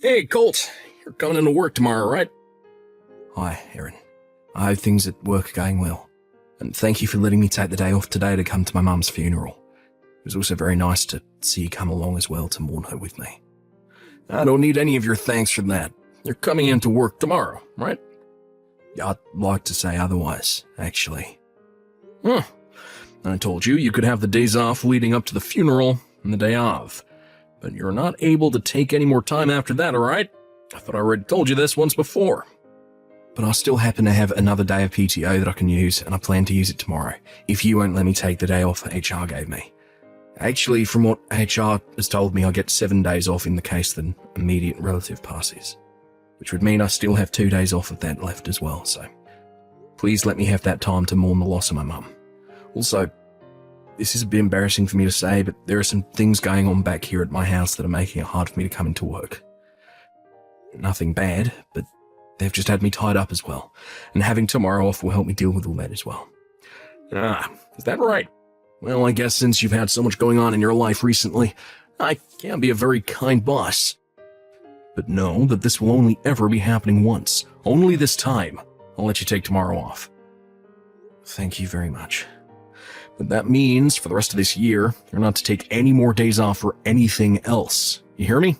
Hey, Colt. You're coming into work tomorrow, right? Hi, Aaron. I hope things at work are going well. And thank you for letting me take the day off today to come to my mum's funeral. It was also very nice to see you come along as well to mourn her with me. I don't need any of your thanks for that. You're coming into work tomorrow, right? I'd like to say otherwise, actually. I told you you could have the days off leading up to the funeral and the day of. But you're not able to take any more time after that, alright? I thought I already told you this once before. But I still happen to have another day of PTO that I can use, and I plan to use it tomorrow, if you won't let me take the day off that HR gave me. Actually, from what HR has told me, I get 7 days off in the case that an immediate relative passes, which would mean I still have 2 days off of that left as well, so please let me have that time to mourn the loss of my mum. Also, this is a bit embarrassing for me to say, but there are some things going on back here at my house that are making it hard for me to come into work. Nothing bad, but they've just had me tied up as well, and having tomorrow off will help me deal with all that as well. Is that right? Well, I guess since you've had so much going on in your life recently, I can't be a very kind boss. But know that this will only ever be happening once. Only this time. I'll let you take tomorrow off. Thank you very much. But that means, for the rest of this year, you're not to take any more days off for anything else. You hear me?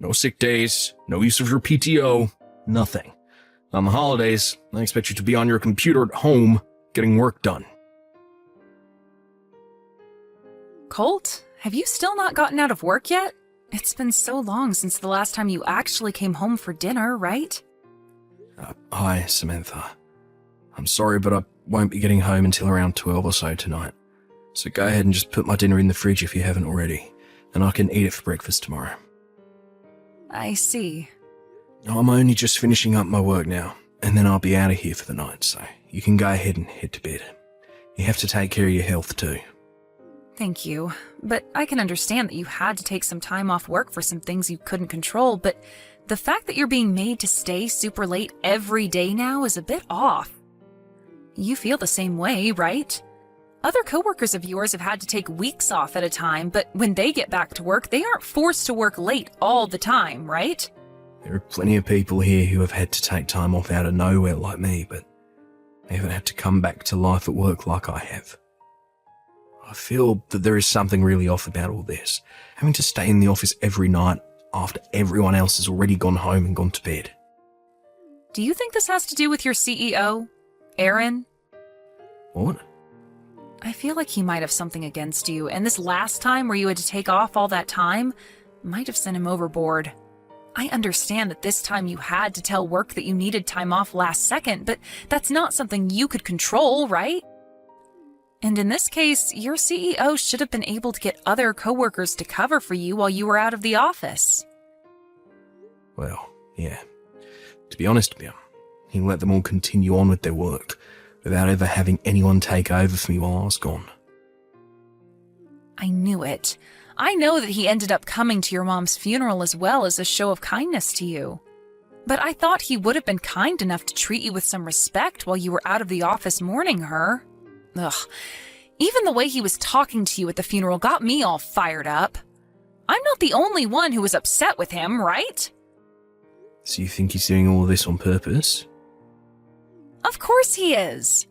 No sick days, no use of your PTO, nothing. On the holidays, I expect you to be on your computer at home, getting work done. Colt, have you still not gotten out of work yet? It's been so long since the last time you actually came home for dinner, right? Hi, Samantha. I'm sorry, but I won't be getting home until around 12 or so tonight. So go ahead and just put my dinner in the fridge if you haven't already, and I can eat it for breakfast tomorrow. I see. I'm only just finishing up my work now, and then I'll be out of here for the night, so you can go ahead and head to bed. You have to take care of your health too. Thank you, but I can understand that you had to take some time off work for some things you couldn't control, but the fact that you're being made to stay super late every day now is a bit off. You feel the same way, right? Other coworkers of yours have had to take weeks off at a time, but when they get back to work, they aren't forced to work late all the time, right? There are plenty of people here who have had to take time off out of nowhere like me, but they haven't had to come back to life at work like I have. I feel that there is something really off about all this, having to stay in the office every night after everyone else has already gone home and gone to bed. Do you think this has to do with your CEO, Aaron? What? I feel like he might have something against you, and this last time where you had to take off all that time might have sent him overboard. I understand that this time you had to tell work that you needed time off last second, but that's not something you could control, right? And in this case, your CEO should have been able to get other coworkers to cover for you while you were out of the office. Well, yeah. To be honest with you, he let them all continue on with their work without ever having anyone take over for me while I was gone. I knew it. I know that he ended up coming to your mom's funeral as well as a show of kindness to you. But I thought he would have been kind enough to treat you with some respect while you were out of the office mourning her. Ugh. Even the way he was talking to you at the funeral got me all fired up. I'm not the only one who was upset with him, right? So you think he's doing all of this on purpose? Of course he is.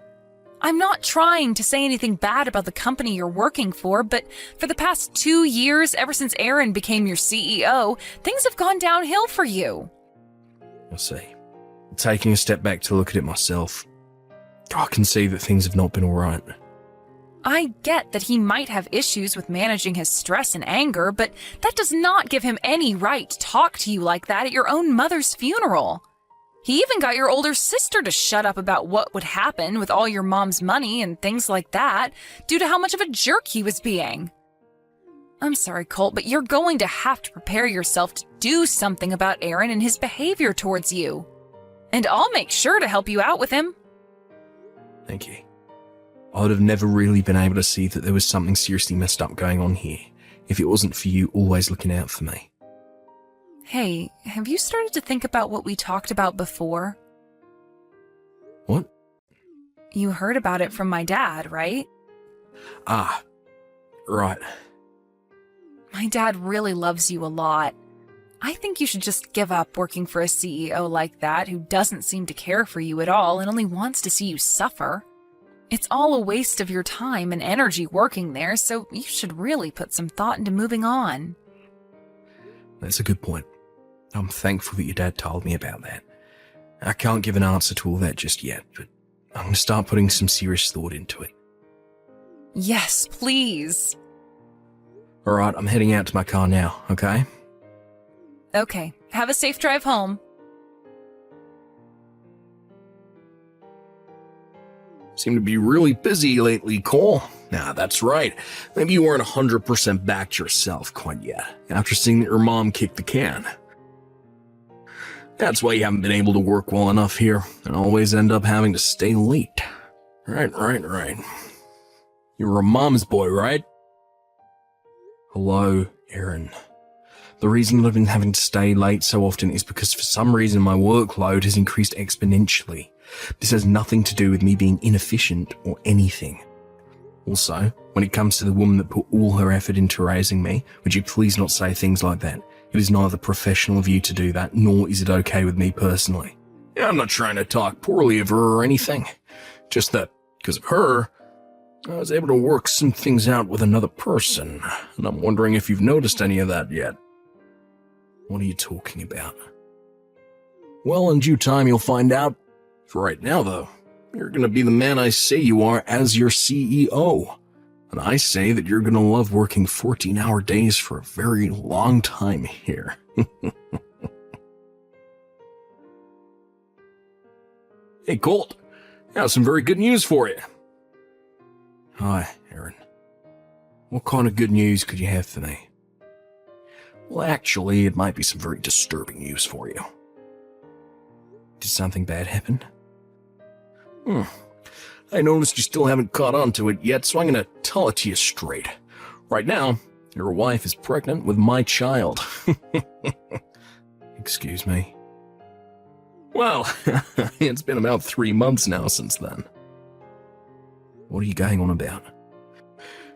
I'm not trying to say anything bad about the company you're working for, but for the past 2 years, ever since Aaron became your CEO, things have gone downhill for you. I see. Taking a step back to look at it myself, I can see that things have not been alright. I get that he might have issues with managing his stress and anger, but that does not give him any right to talk to you like that at your own mother's funeral. He even got your older sister to shut up about what would happen with all your mom's money and things like that, due to how much of a jerk he was being. I'm sorry, Colt, but you're going to have to prepare yourself to do something about Aaron and his behavior towards you. And I'll make sure to help you out with him. Thank you. I would have never really been able to see that there was something seriously messed up going on here if it wasn't for you always looking out for me. Hey, have you started to think about what we talked about before? What? You heard about it from my dad, right? Ah, right. My dad really loves you a lot. I think you should just give up working for a CEO like that who doesn't seem to care for you at all and only wants to see you suffer. It's all a waste of your time and energy working there, so you should really put some thought into moving on. That's a good point. I'm thankful that your dad told me about that. I can't give an answer to all that just yet, but I'm going to start putting some serious thought into it. Yes, please. All right, I'm heading out to my car now, okay? Okay, have a safe drive home. Seem to be really busy lately, Cole. Nah, that's right. Maybe you weren't 100% back to yourself quite yet, after seeing that your mom kicked the can. That's why you haven't been able to work well enough here, and always end up having to stay late. Right. You're a mom's boy, right? Hello, Aaron. The reason I've been having to stay late so often is because for some reason my workload has increased exponentially. This has nothing to do with me being inefficient or anything. Also, when it comes to the woman that put all her effort into raising me, would you please not say things like that? It is neither professional of you to do that, nor is it okay with me personally. Yeah, I'm not trying to talk poorly of her or anything. Just that, because of her, I was able to work some things out with another person, and I'm wondering if you've noticed any of that yet. What are you talking about? Well, in due time you'll find out. For right now, though, you're going to be the man I say you are as your CEO. And I say that you're going to love working 14-hour days for a very long time here. Hey, Colt, I have some very good news for you. Hi, Aaron. What kind of good news could you have for me? Well, actually, it might be some very disturbing news for you. Did something bad happen? I noticed you still haven't caught on to it yet, so I'm going to tell it to you straight. Right now, your wife is pregnant with my child. Excuse me? Well, it's been about 3 months now since then. What are you going on about?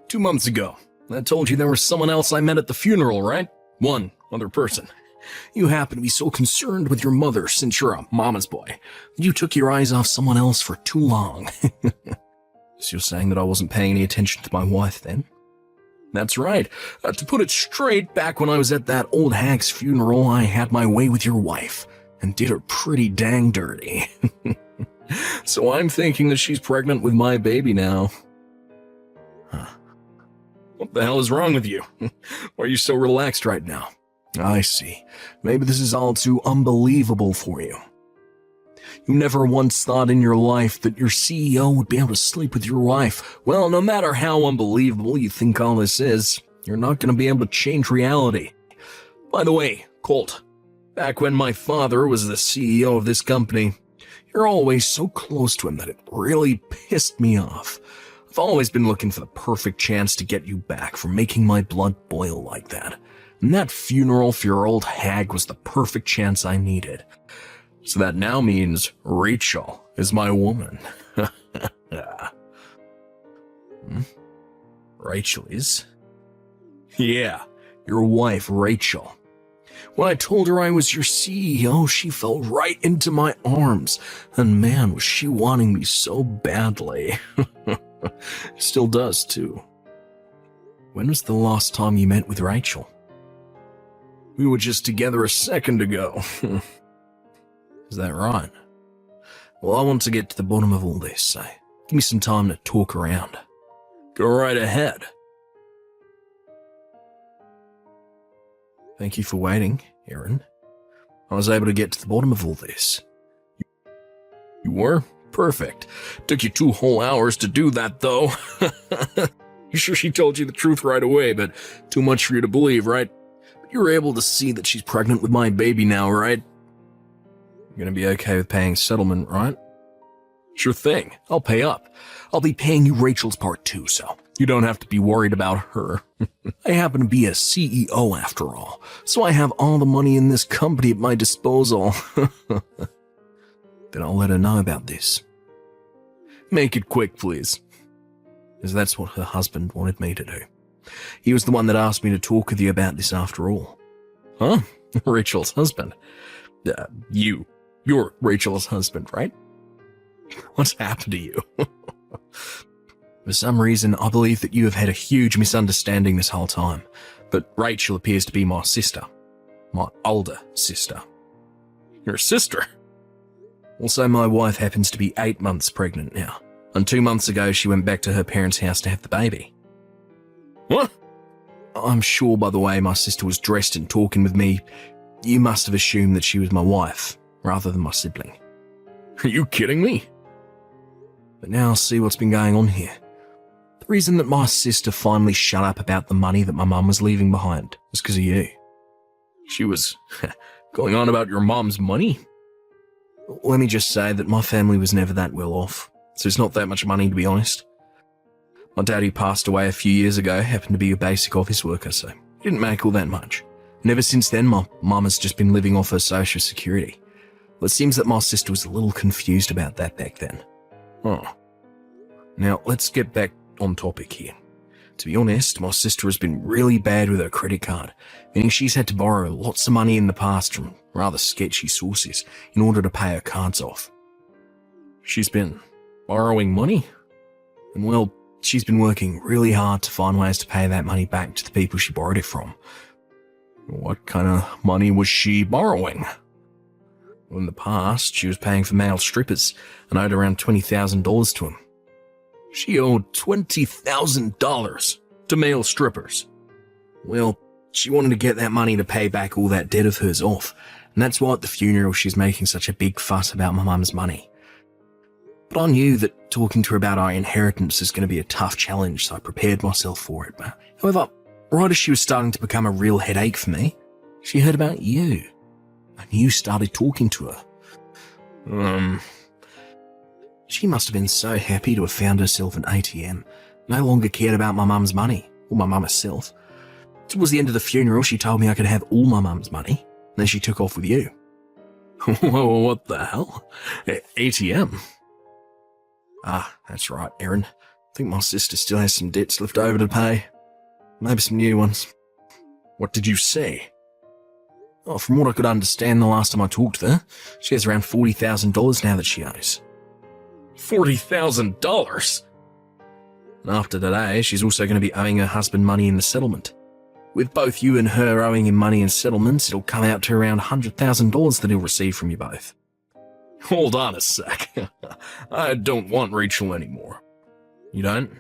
2 months ago, I told you there was someone else I met at the funeral, right? One other person. You happen to be so concerned with your mother since you're a mama's boy that you took your eyes off someone else for too long. So you're saying that I wasn't paying any attention to my wife then? That's right. To put it straight, back when I was at that old hag's funeral, I had my way with your wife and did her pretty dang dirty. So I'm thinking that she's pregnant with my baby now. Huh. What the hell is wrong with you? Why are you so relaxed right now? I see. Maybe this is all too unbelievable for you. You never once thought in your life that your CEO would be able to sleep with your wife. Well, no matter how unbelievable you think all this is, you're not going to be able to change reality. By the way, Colt, back when my father was the CEO of this company, you're always so close to him that it really pissed me off. I've always been looking for the perfect chance to get you back for making my blood boil like that. And that funeral for your old hag was the perfect chance I needed. So that now means Rachel is my woman. Rachel is? Yeah, your wife, Rachel. When I told her I was your CEO, she fell right into my arms. And man, was she wanting me so badly. Still does, too. When was the last time you met with Rachel? We were just together a second ago. Is that right? Well, I want to get to the bottom of all this, so give me some time to talk around. Go right ahead. Thank you for waiting, Aaron. I was able to get to the bottom of all this. You were? Perfect. Took you 2 whole hours to do that, though. You sure she told you the truth right away, but too much for you to believe, right? But you were able to see that she's pregnant with my baby now, right? You're gonna be okay with paying settlement, right? Sure thing. I'll pay up. I'll be paying you Rachel's part too, so you don't have to be worried about her. I happen to be a CEO after all, so I have all the money in this company at my disposal. Then I'll let her know about this. Make it quick, please. Because that's what her husband wanted me to do. He was the one that asked me to talk with you about this after all. Huh? Rachel's husband. You're Rachel's husband, right? What's happened to you? For some reason, I believe that you have had a huge misunderstanding this whole time, but Rachel appears to be my sister. My older sister. Your sister? Also, my wife happens to be 8 months pregnant now, and 2 months ago she went back to her parents' house to have the baby. What? I'm sure by the way my sister was dressed and talking with me, you must have assumed that she was my wife, rather than my sibling. Are you kidding me? But now I'll see what's been going on here. The reason that my sister finally shut up about the money that my mum was leaving behind was because of you. She was going on about your mom's money? Let me just say that my family was never that well off, so it's not that much money to be honest. My daddy passed away a few years ago, happened to be a basic office worker, so he didn't make all that much. And ever since then, my mum has just been living off her social security. Well, it seems that my sister was a little confused about that back then. Oh. Now, let's get back on topic here. To be honest, my sister has been really bad with her credit card, meaning she's had to borrow lots of money in the past from rather sketchy sources in order to pay her cards off. She's been borrowing money? And well, she's been working really hard to find ways to pay that money back to the people she borrowed it from. What kind of money was she borrowing? Well, in the past, she was paying for male strippers and owed around $20,000 to them. She owed $20,000 to male strippers. Well, she wanted to get that money to pay back all that debt of hers off, and that's why at the funeral she's making such a big fuss about my mum's money. But I knew that talking to her about our inheritance is going to be a tough challenge, so I prepared myself for it. However, right as she was starting to become a real headache for me, she heard about you, and you started talking to her. She must have been so happy to have found herself an ATM, no longer cared about my mum's money, or my mum herself. Towards the end of the funeral, she told me I could have all my mum's money, and then she took off with you. Whoa, what the hell? ATM? Ah, that's right, Erin. I think my sister still has some debts left over to pay. Maybe some new ones. What did you say? Oh, from what I could understand the last time I talked to her, she has around $40,000 now that she owes. $40,000? And after today, she's also going to be owing her husband money in the settlement. With both you and her owing him money in settlements, it'll come out to around $100,000 that he'll receive from you both. Hold on a sec. I don't want Rachel anymore. You don't?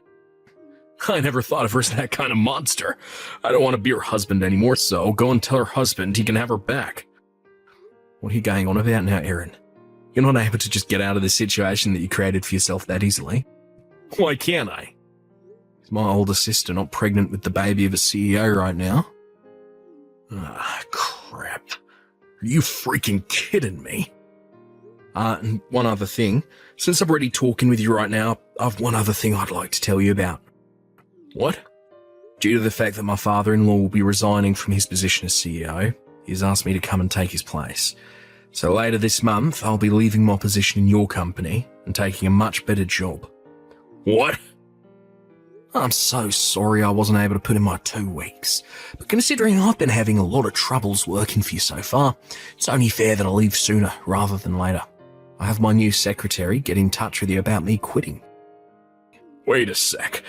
I never thought of her as that kind of monster. I don't want to be her husband anymore, so go and tell her husband he can have her back. What are you going on about now, Erin? You're not able to just get out of the situation that you created for yourself that easily. Why can't I? Is my older sister not pregnant with the baby of a CEO right now? Ah, crap. Are you freaking kidding me? And one other thing. Since I'm already talking with you right now, I've one other thing I'd like to tell you about. What? Due to the fact that my father-in-law will be resigning from his position as CEO, he's asked me to come and take his place. So later this month, I'll be leaving my position in your company and taking a much better job. What? I'm so sorry I wasn't able to put in my 2 weeks, but considering I've been having a lot of troubles working for you so far, it's only fair that I leave sooner rather than later. I have my new secretary get in touch with you about me quitting. Wait a sec.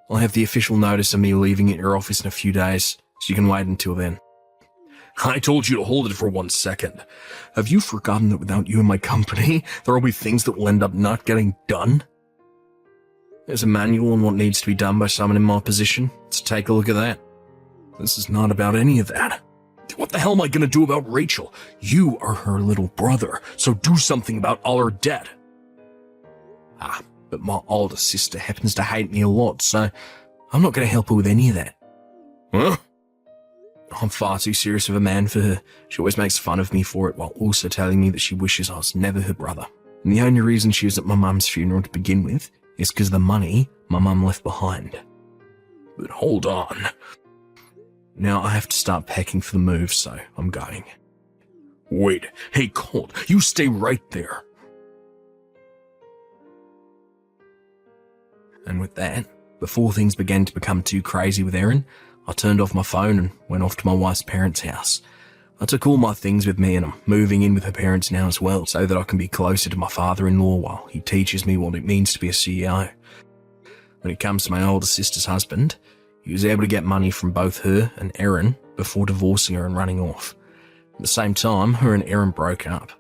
I'll have the official notice of me leaving at your office in a few days, so you can wait until then. I told you to hold it for 1 second. Have you forgotten that without you in my company, there will be things that will end up not getting done? There's a manual on what needs to be done by someone in my position, so take a look at that. This is not about any of that. What the hell am I going to do about Rachel? You are her little brother, so do something about all her debt. But my older sister happens to hate me a lot, so I'm not going to help her with any of that. Huh? I'm far too serious of a man for her. She always makes fun of me for it while also telling me that she wishes I was never her brother. And the only reason she was at my mum's funeral to begin with is because of the money my mum left behind. But hold on. Now I have to start packing for the move, so I'm going. Wait, hey Colt, you stay right there. And with that, before things began to become too crazy with Erin, I turned off my phone and went off to my wife's parents' house. I took all my things with me and I'm moving in with her parents now as well so that I can be closer to my father-in-law while he teaches me what it means to be a CEO. When it comes to my older sister's husband, he was able to get money from both her and Erin before divorcing her and running off. At the same time, her and Erin broke up.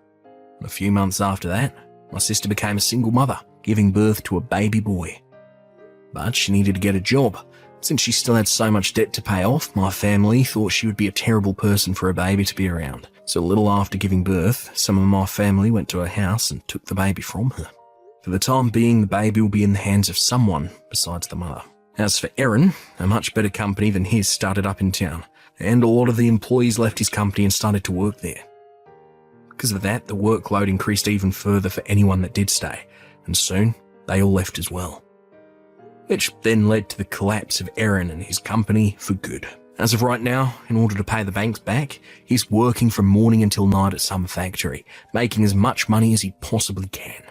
A few months after that, my sister became a single mother, giving birth to a baby boy. But she needed to get a job. Since she still had so much debt to pay off, my family thought she would be a terrible person for a baby to be around. So a little after giving birth, some of my family went to her house and took the baby from her. For the time being, the baby will be in the hands of someone besides the mother. As for Erin, a much better company than his started up in town, and a lot of the employees left his company and started to work there. Because of that, the workload increased even further for anyone that did stay, and soon they all left as well. Which then led to the collapse of Erin and his company for good. As of right now, in order to pay the banks back, he's working from morning until night at some factory, making as much money as he possibly can.